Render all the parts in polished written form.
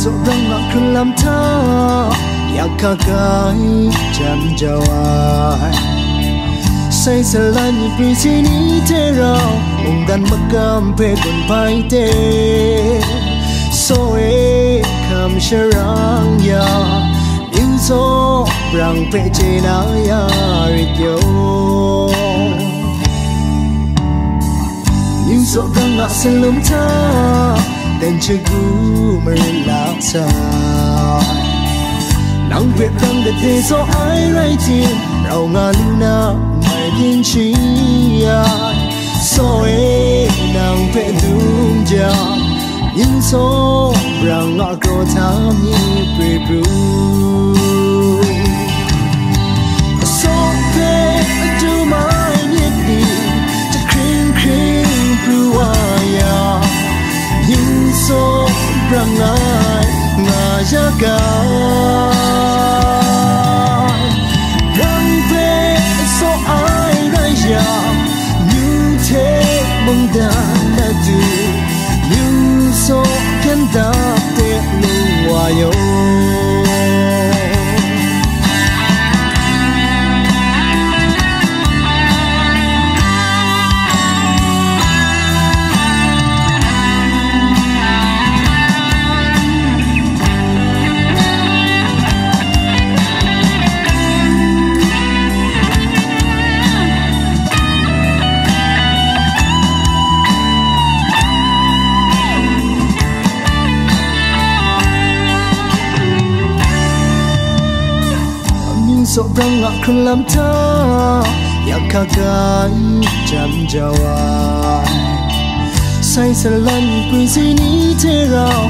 so rang ngak lam tha yakakai jam jawai say salan pi sini te rao dan makam pe kun pai te so e kam sharang ya in so rang pe che na ya rit yo in so rang ngak salum tha den che gu mer la sa nang pe rang de te so ai rai ti rao nga luna mai din chi ya so e nang pe dum ja in so rang nga ko tha mi pe bu so pe do my need me to cring bu wa ya in so rang nga ya ga mong dan na du you so can da te lu wa yo so rang ngak lam tha yakakai jam jawai say salan pi sini te rao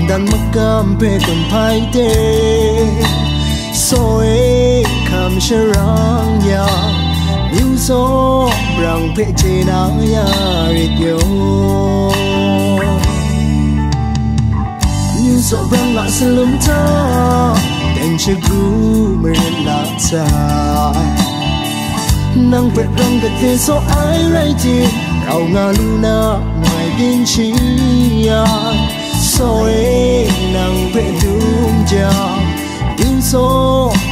dan makam pe kun pai te so e kam sharang ya you so rang pe che na ya rit yo you so rang ngak salum tha den che gu mer la sa nang pe rang de te so ai rai ti rao nga luna mai din chi ya so e nang pe dum ja in so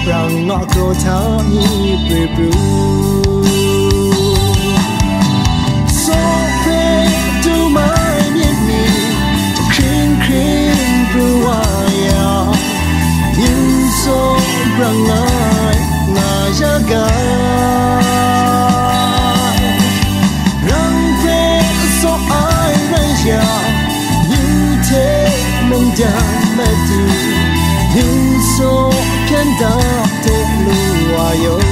rang nga ko tha mi pe bu so pe do my need me cring bu wa ya so rang nga ya ga rang pe so ai rai ya you te mong dan ma du you so can da te lu wa yo